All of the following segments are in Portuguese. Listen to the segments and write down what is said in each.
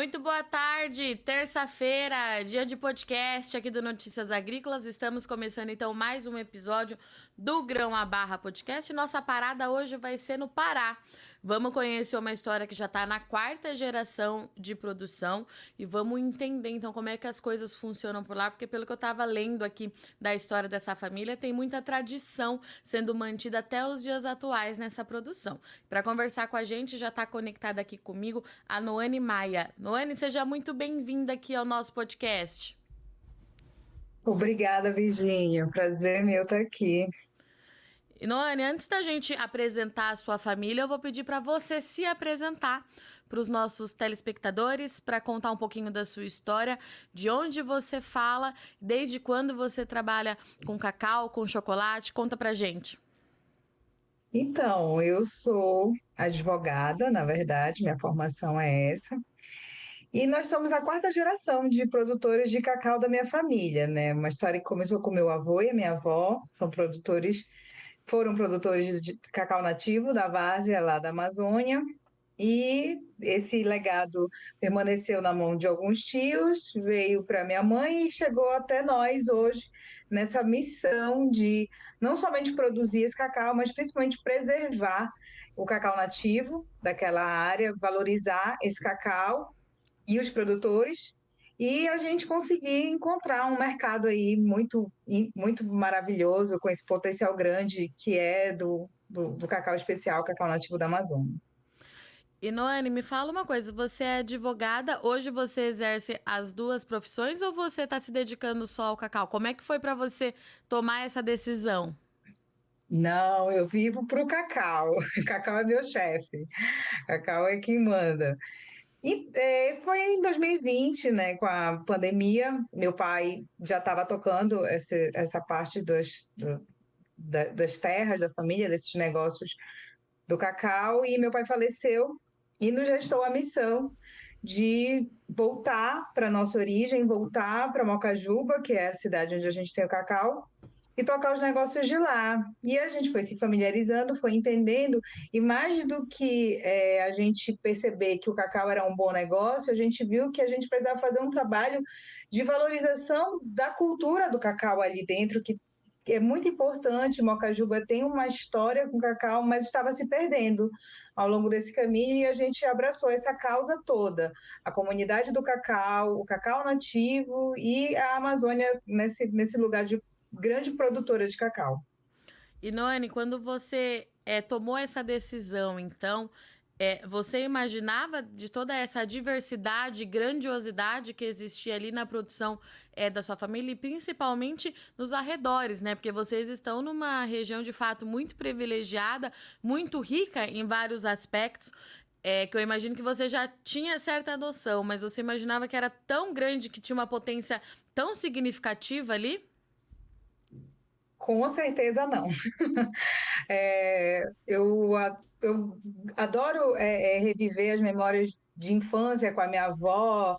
Muito boa tarde, terça-feira, dia de podcast aqui do Notícias Agrícolas. Estamos começando então mais um episódio do Grão a Barra Podcast. Nossa parada hoje vai ser no Pará. Vamos conhecer uma história que já está na quarta geração de produção e vamos entender então como é que as coisas funcionam por lá, porque pelo que eu estava lendo aqui da história dessa família, tem muita tradição sendo mantida até os dias atuais nessa produção. Para conversar com a gente, já está conectada aqui comigo a Noane Maia. Noane, seja muito bem-vinda aqui ao nosso podcast. Obrigada, Virgínia. Prazer meu estar aqui. Noane, antes da gente apresentar a sua família, eu vou pedir para você se apresentar para os nossos telespectadores, para contar um pouquinho da sua história, de onde você fala, desde quando você trabalha com cacau, com chocolate. Conta pra gente. Então, eu sou advogada, na verdade, minha formação é essa. E nós somos a quarta geração de produtores de cacau da minha família, né? Uma história que começou com meu avô e a minha avó, foram produtores de cacau nativo da várzea lá da Amazônia. E esse legado permaneceu na mão de alguns tios, veio para minha mãe e chegou até nós hoje nessa missão de não somente produzir esse cacau, mas principalmente preservar o cacau nativo daquela área, valorizar esse cacau e os produtores, e a gente conseguir encontrar um mercado aí muito maravilhoso, com esse potencial grande que é do cacau especial, cacau nativo da Amazônia. E Noane, me fala uma coisa, você é advogada, hoje você exerce as duas profissões ou você está se dedicando só ao cacau? Como é que foi para você tomar essa decisão? Não, eu vivo para o cacau. Cacau é meu chefe. Cacau é quem manda. E foi em 2020, né, com a pandemia. Meu pai já estava tocando essa parte das terras, da família, desses negócios do cacau, e meu pai faleceu e nos restou a missão de voltar para nossa origem, voltar para Mocajuba, que é a cidade onde a gente tem o cacau, e tocar os negócios de lá. E a gente foi se familiarizando, foi entendendo, e mais do que a gente perceber que o cacau era um bom negócio, a gente viu que a gente precisava fazer um trabalho de valorização da cultura do cacau ali dentro, que é muito importante. Mocajuba tem uma história com cacau, mas estava se perdendo ao longo desse caminho, e a gente abraçou essa causa toda, a comunidade do cacau, o cacau nativo e a Amazônia nesse lugar de grande produtora de cacau. E Noane, quando você tomou essa decisão, então, você imaginava de toda essa diversidade, grandiosidade que existia ali na produção da sua família e principalmente nos arredores, né? Porque vocês estão numa região de fato muito privilegiada, muito rica em vários aspectos. Que eu imagino que você já tinha certa noção, mas você imaginava que era tão grande, que tinha uma potência tão significativa ali? Com certeza não. Eu adoro reviver as memórias de infância com a minha avó,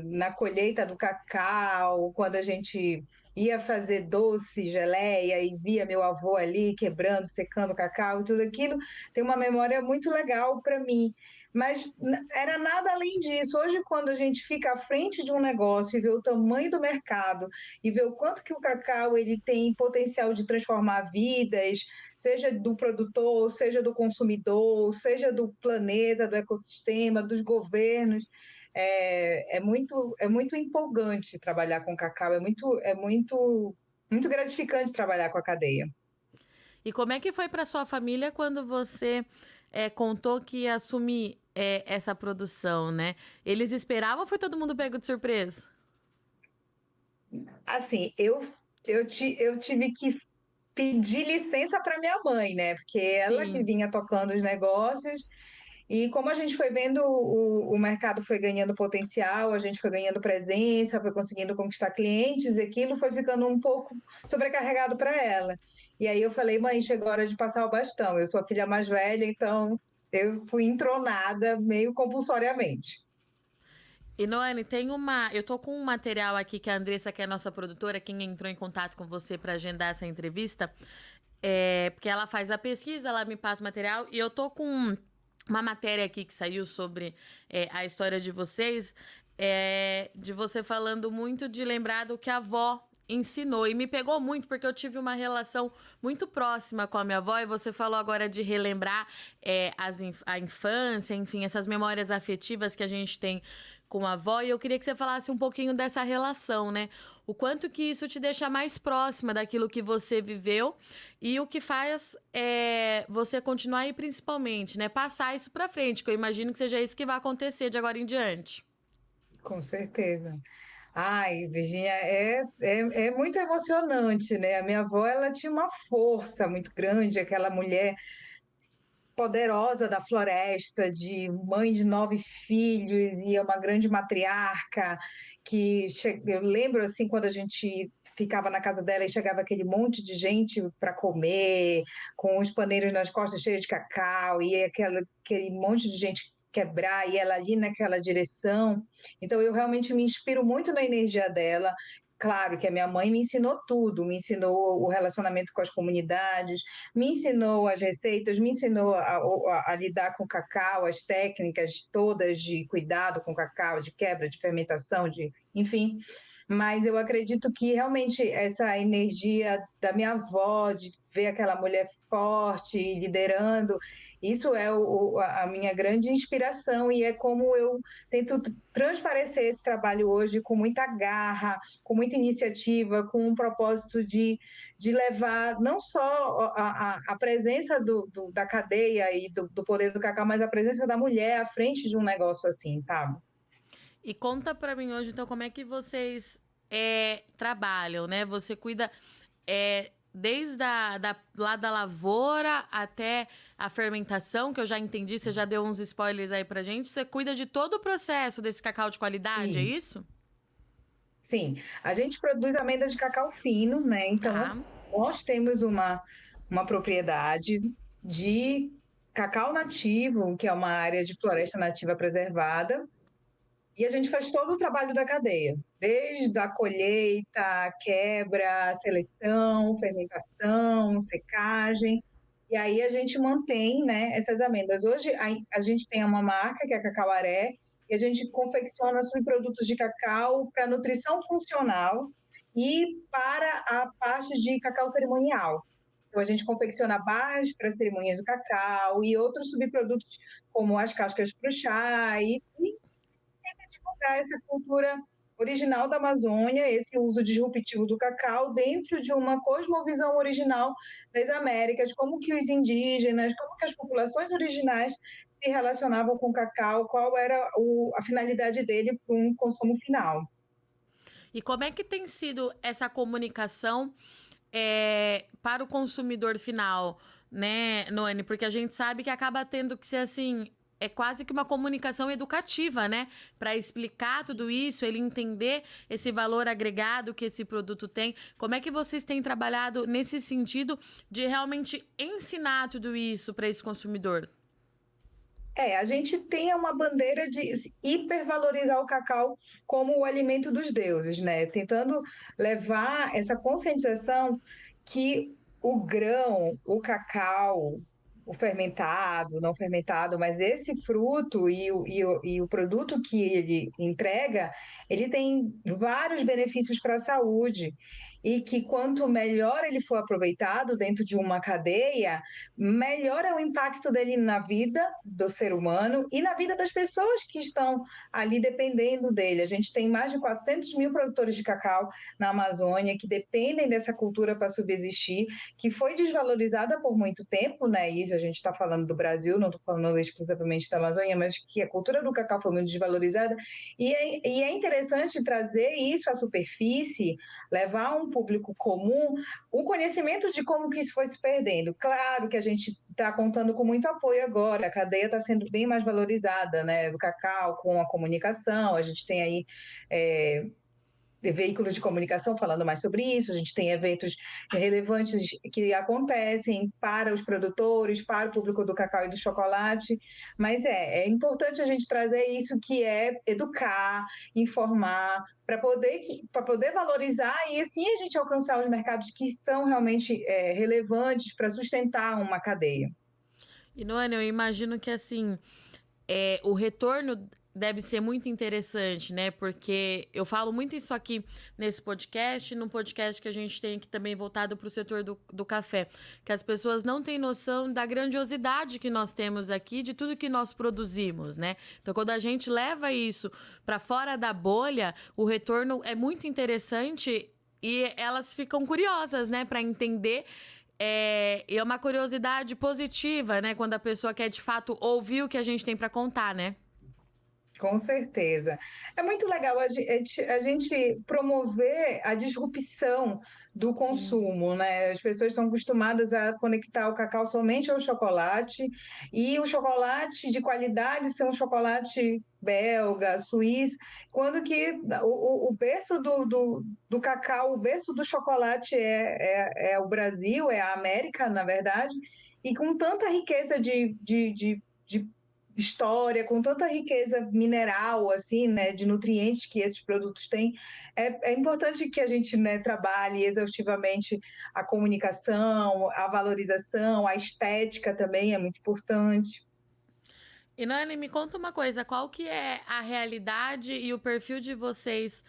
na colheita do cacau, quando a gente ia fazer doce, geleia e via meu avô ali quebrando, secando o cacau e tudo aquilo, tem uma memória muito legal para mim. Mas era nada além disso. Hoje, quando a gente fica à frente de um negócio e vê o tamanho do mercado e vê o quanto que o cacau ele tem potencial de transformar vidas, seja do produtor, seja do consumidor, seja do planeta, do ecossistema, dos governos, é muito empolgante trabalhar com cacau, muito gratificante trabalhar com a cadeia. E como é que foi para sua família quando você contou que ia assumir essa produção, né? Eles esperavam ou foi todo mundo pego de surpresa? Assim, eu tive que pedir licença para minha mãe, né? Porque ela que Sim. vinha tocando os negócios. E como a gente foi vendo, o mercado foi ganhando potencial, a gente foi ganhando presença, foi conseguindo conquistar clientes, e aquilo foi ficando um pouco sobrecarregado para ela. E aí eu falei, mãe, chegou a hora de passar o bastão. Eu sou a filha mais velha, então eu fui entronada meio compulsoriamente. E Noane, eu tô com um material aqui que a Andressa, que é a nossa produtora, quem entrou em contato com você para agendar essa entrevista, porque ela faz a pesquisa, ela me passa o material, e eu tô com uma matéria aqui que saiu sobre a história de vocês, de você falando muito de lembrar do que a avó ensinou. E me pegou muito, porque eu tive uma relação muito próxima com a minha avó, e você falou agora de relembrar a infância, enfim, essas memórias afetivas que a gente tem com a avó, e eu queria que você falasse um pouquinho dessa relação, né? O quanto que isso te deixa mais próxima daquilo que você viveu e o que faz você continuar aí principalmente, né? Passar isso pra frente, que eu imagino que seja isso que vai acontecer de agora em diante. Com certeza. Ai, Virginia, é muito emocionante, né? A minha avó, ela tinha uma força muito grande, aquela mulher poderosa da floresta, de mãe de 9 filhos, e é uma grande matriarca, eu lembro, assim, quando a gente ficava na casa dela e chegava aquele monte de gente para comer, com os paneiros nas costas cheios de cacau, e aquele monte de gente quebrar, e ela ali naquela direção. Então, eu realmente me inspiro muito na energia dela. Claro que a minha mãe me ensinou tudo, me ensinou o relacionamento com as comunidades, me ensinou as receitas, me ensinou a lidar com o cacau, as técnicas todas de cuidado com o cacau, de quebra, de fermentação, enfim. Mas eu acredito que realmente essa energia da minha avó, de ver aquela mulher forte, liderando, isso é a minha grande inspiração, e é como eu tento transparecer esse trabalho hoje com muita garra, com muita iniciativa, com um propósito de levar não só a presença da cadeia e do poder do cacau, mas a presença da mulher à frente de um negócio assim, sabe? E conta pra mim hoje, então, como é que vocês trabalham, né? Você cuida desde lá da lavoura até a fermentação, que eu já entendi, você já deu uns spoilers aí pra gente. Você cuida de todo o processo desse cacau de qualidade, é Sim, isso? sim. A gente produz amêndoas de cacau fino, né? Então, Tá. nós temos uma propriedade de cacau nativo, que é uma área de floresta nativa preservada. E a gente faz todo o trabalho da cadeia, desde a colheita, a quebra, a seleção, fermentação, secagem. E aí a gente mantém, né, essas amêndoas. Hoje a gente tem uma marca que é a Cacauaré, e a gente confecciona subprodutos de cacau para nutrição funcional e para a parte de cacau cerimonial. Então a gente confecciona barras para cerimônias do cacau e outros subprodutos como as cascas para o chá e divulgar essa cultura original da Amazônia, esse uso disruptivo do cacau dentro de uma cosmovisão original das Américas, como que os indígenas, como que as populações originais se relacionavam com o cacau, qual era a finalidade dele para um consumo final. E como é que tem sido essa comunicação para o consumidor final, né, Noane? Porque a gente sabe que acaba tendo que ser assim. É quase que uma comunicação educativa, né? Para explicar tudo isso, ele entender esse valor agregado que esse produto tem. Como é que vocês têm trabalhado nesse sentido de realmente ensinar tudo isso para esse consumidor? A gente tem uma bandeira de hipervalorizar o cacau como o alimento dos deuses, né? Tentando levar essa conscientização que o grão, o cacau, o fermentado, não fermentado, mas esse fruto e o produto que ele entrega, ele tem vários benefícios para a saúde. E que quanto melhor ele for aproveitado dentro de uma cadeia, melhor é o impacto dele na vida do ser humano e na vida das pessoas que estão ali dependendo dele. A gente tem mais de 400 mil produtores de cacau na Amazônia que dependem dessa cultura para subsistir, que foi desvalorizada por muito tempo, né? Isso a gente está falando do Brasil, não estou falando exclusivamente da Amazônia, mas que a cultura do cacau foi muito desvalorizada. E é interessante trazer isso à superfície, levar a um público comum o conhecimento de como que isso foi se perdendo. Claro que a gente está contando com muito apoio agora, a cadeia está sendo bem mais valorizada, né, do cacau com a comunicação, a gente tem aí veículos de comunicação falando mais sobre isso, a gente tem eventos relevantes que acontecem para os produtores, para o público do cacau e do chocolate, mas é importante a gente trazer isso que é educar, informar, para poder valorizar e assim a gente alcançar os mercados que são realmente relevantes para sustentar uma cadeia. E, Noana, eu imagino que, assim, o retorno deve ser muito interessante, né? Porque eu falo muito isso aqui nesse podcast, num podcast que a gente tem aqui também voltado para o setor do café, que as pessoas não têm noção da grandiosidade que nós temos aqui, de tudo que nós produzimos, né? Então, quando a gente leva isso para fora da bolha, o retorno é muito interessante e elas ficam curiosas, né, para entender. É uma curiosidade positiva, né? Quando a pessoa quer de fato ouvir o que a gente tem para contar, né? Com certeza. É muito legal a gente promover a disrupção do Sim. consumo, né? As pessoas estão acostumadas a conectar o cacau somente ao chocolate, e o chocolate de qualidade ser um chocolate belga, suíço, quando que o berço do cacau, o berço do chocolate é o Brasil, é a América, na verdade, e com tanta riqueza de história, com tanta riqueza mineral, assim, né, de nutrientes que esses produtos têm, é importante que a gente, né, trabalhe exaustivamente a comunicação, a valorização, a estética também é muito importante. E Nani, me conta uma coisa, qual que é a realidade e o perfil de vocês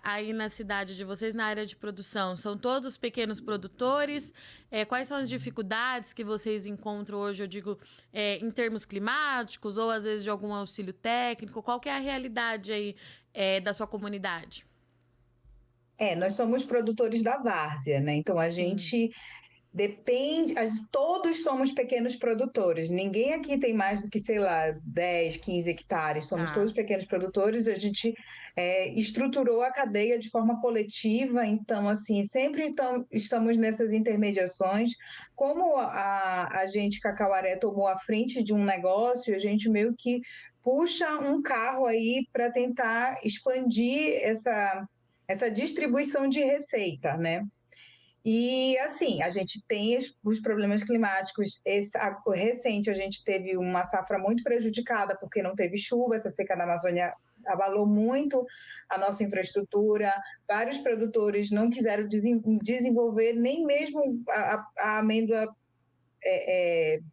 aí na cidade de vocês, na área de produção? São todos pequenos produtores? Quais são as dificuldades que vocês encontram hoje, eu digo, em termos climáticos ou às vezes de algum auxílio técnico? Qual que é a realidade aí da sua comunidade? Nós somos produtores da várzea, né? Então a Sim, gente depende, todos somos pequenos produtores. Ninguém aqui tem mais do que, sei lá, 10, 15 hectares. Somos todos tá. pequenos produtores. A gente estruturou a cadeia de forma coletiva. Então, assim, sempre estamos nessas intermediações. Como a gente, Cacauaré, tomou a frente de um negócio, a gente meio que puxa um carro aí para tentar expandir essa distribuição de receita, né? E assim, a gente tem os problemas climáticos. Recente, a gente teve uma safra muito prejudicada porque não teve chuva. Essa seca da Amazônia abalou muito a nossa infraestrutura. Vários produtores não quiseram desenvolver nem mesmo a amêndoa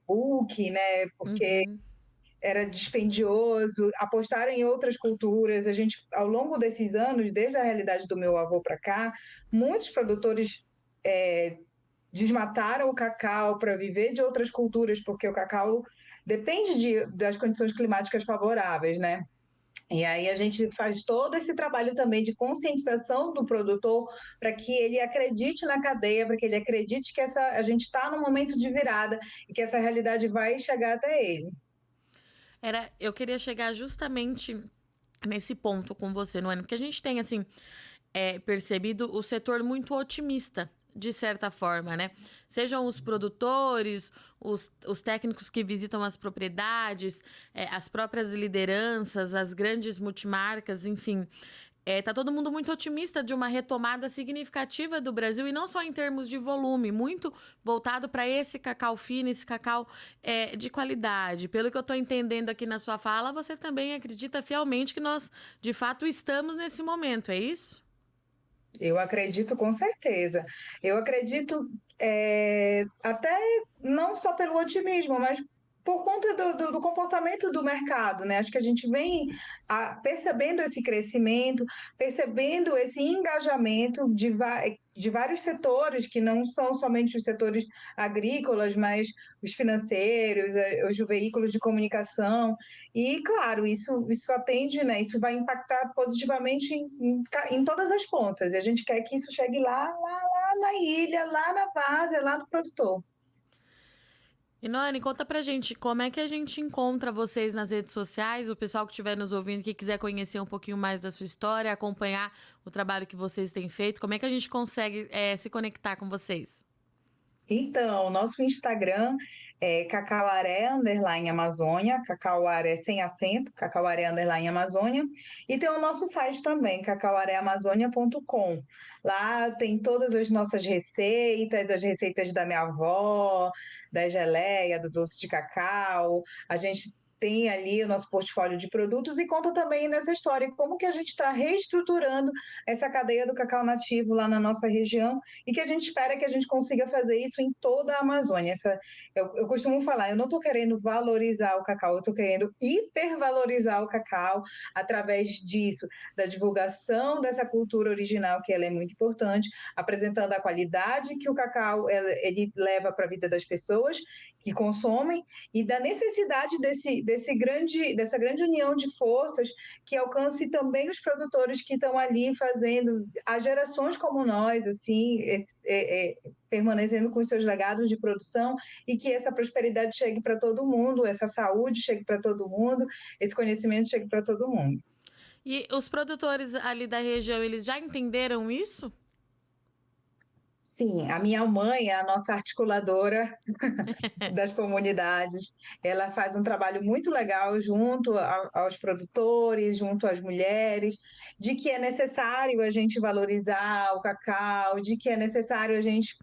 bulk, né? Porque Uhum. era dispendioso. Apostaram em outras culturas. A gente, ao longo desses anos, desde a realidade do meu avô para cá, muitos produtores desmataram o cacau para viver de outras culturas, porque o cacau depende das condições climáticas favoráveis, né? E aí a gente faz todo esse trabalho também de conscientização do produtor para que ele acredite na cadeia, para que ele acredite que a gente está num momento de virada e que essa realidade vai chegar até ele. Eu queria chegar justamente nesse ponto com você, não é? Porque a gente tem, assim, percebido o setor muito otimista, de certa forma, né? Sejam os produtores, os técnicos que visitam as propriedades, as próprias lideranças, as grandes multimarcas, enfim. Tá todo mundo muito otimista de uma retomada significativa do Brasil, e não só em termos de volume, muito voltado para esse cacau fino, esse cacau de qualidade. Pelo que eu estou entendendo aqui na sua fala, você também acredita fielmente que nós, de fato, estamos nesse momento, é isso? Eu acredito com certeza. Eu acredito até não só pelo otimismo, mas por conta do comportamento do mercado, né? Acho que a gente vem percebendo esse crescimento, percebendo esse engajamento de vários setores, que não são somente os setores agrícolas, mas os financeiros, os veículos de comunicação. E, claro, isso atende, né? Isso vai impactar positivamente em todas as pontas. E a gente quer que isso chegue lá na ilha, lá na várzea, lá no produtor. E Noane, conta pra gente, como é que a gente encontra vocês nas redes sociais, o pessoal que estiver nos ouvindo, que quiser conhecer um pouquinho mais da sua história, acompanhar o trabalho que vocês têm feito, como é que a gente consegue se conectar com vocês? Então, nosso Instagram é cacauaré_Amazônia, cacauaré sem acento, cacauaré_Amazônia, e tem o nosso site também, cacauaréamazônia.com. Lá tem todas as nossas receitas, as receitas da minha avó, da geleia, do doce de cacau. A gente tem ali o nosso portfólio de produtos e conta também nessa história como que a gente está reestruturando essa cadeia do cacau nativo lá na nossa região e que a gente espera que a gente consiga fazer isso em toda a Amazônia. Eu costumo falar, eu não estou querendo valorizar o cacau, eu estou querendo hipervalorizar o cacau através disso, da divulgação dessa cultura original, que ela é muito importante, apresentando a qualidade que o cacau ele leva para a vida das pessoas que consomem e da necessidade dessa grande união de forças que alcance também os produtores que estão ali fazendo, as gerações como nós, assim, permanecendo com os seus legados de produção e que essa prosperidade chegue para todo mundo, essa saúde chegue para todo mundo, esse conhecimento chegue para todo mundo. E os produtores ali da região, eles já entenderam isso? Sim, a minha mãe é a nossa articuladora das comunidades. Ela faz um trabalho muito legal junto aos produtores, junto às mulheres, de que é necessário a gente valorizar o cacau, de que é necessário a gente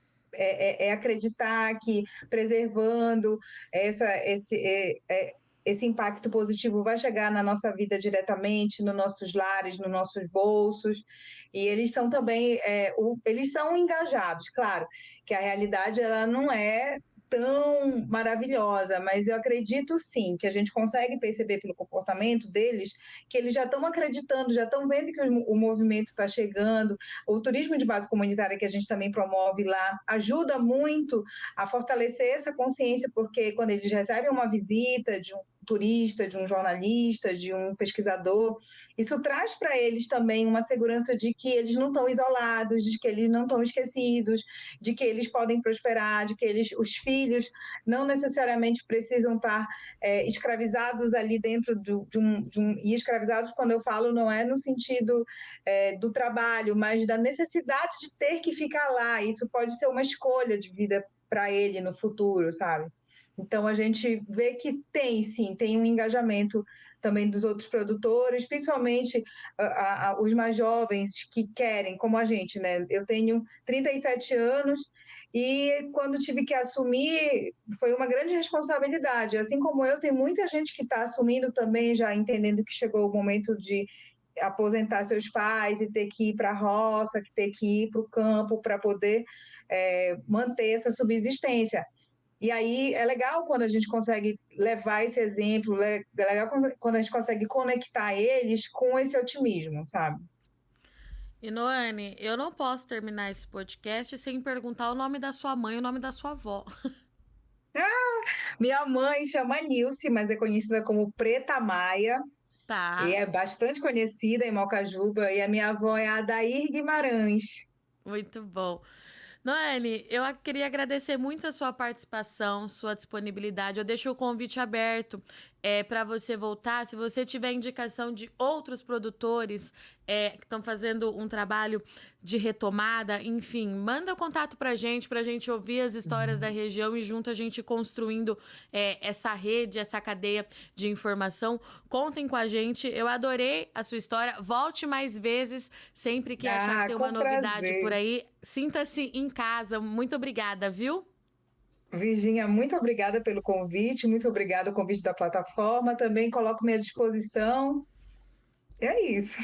acreditar que preservando esse impacto positivo vai chegar na nossa vida diretamente, nos nossos lares, nos nossos bolsos. E eles são também, eles são engajados, claro, que a realidade ela não é tão maravilhosa, mas eu acredito sim que a gente consegue perceber pelo comportamento deles que eles já estão acreditando, já estão vendo que o movimento está chegando. O turismo de base comunitária que a gente também promove lá ajuda muito a fortalecer essa consciência, porque quando eles recebem uma visita de um turista, de um jornalista, de um pesquisador, isso traz para eles também uma segurança de que eles não estão isolados, de que eles não estão esquecidos, de que eles podem prosperar, de que os filhos não necessariamente precisam estar escravizados ali dentro de um... E escravizados, quando eu falo, não é no sentido do trabalho, mas da necessidade de ter que ficar lá. Isso pode ser uma escolha de vida para ele no futuro, sabe? Então, a gente vê que tem um engajamento também dos outros produtores, principalmente os mais jovens que querem, como a gente, né? Eu tenho 37 anos e quando tive que assumir, foi uma grande responsabilidade. Assim como eu, tem muita gente que está assumindo também, já entendendo que chegou o momento de aposentar seus pais e ter que ir para a roça, ter que ir para o campo para poder manter essa subsistência. E aí é legal quando a gente consegue levar esse exemplo, é legal quando a gente consegue conectar eles com esse otimismo, sabe? E Noane, eu não posso terminar esse podcast sem perguntar o nome da sua mãe e o nome da sua avó. Minha mãe chama Nilce, mas é conhecida como Preta Maia, e Tá, é bastante conhecida em Mocajuba, e a minha avó é a Adair Guimarães. muito bom. Noane, eu queria agradecer muito a sua participação, sua disponibilidade. Eu deixo o convite aberto para você voltar. Se você tiver indicação de outros produtores que estão fazendo um trabalho de retomada, enfim, manda o contato para a gente ouvir as histórias da região e junto a gente construindo essa rede, essa cadeia de informação. Contem com a gente. Eu adorei a sua história. Volte mais vezes, sempre que achar que tem uma novidade por aí. Sinta-se em casa. Muito obrigada, viu? Virgínia, muito obrigada pelo convite, muito obrigada pelo convite da plataforma. Também coloco-me à disposição. E é isso.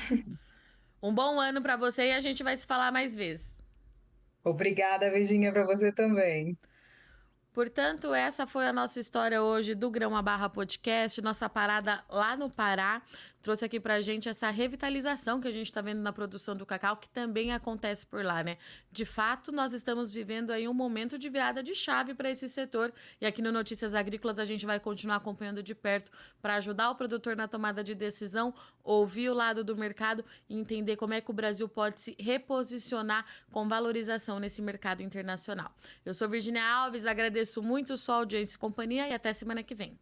Um bom ano para você e a gente vai se falar mais vezes. Obrigada, Virgínia, para você também. Portanto, essa foi a nossa história hoje do Grão a Barra Podcast, nossa parada lá no Pará. Trouxe aqui pra gente essa revitalização que a gente tá vendo na produção do cacau, que também acontece por lá, né? De fato, nós estamos vivendo aí um momento de virada de chave para esse setor. E aqui no Notícias Agrícolas a gente vai continuar acompanhando de perto para ajudar o produtor na tomada de decisão, ouvir o lado do mercado e entender como é que o Brasil pode se reposicionar com valorização nesse mercado internacional. Eu sou Virgínia Alves, agradeço muito sua audiência e companhia e até semana que vem.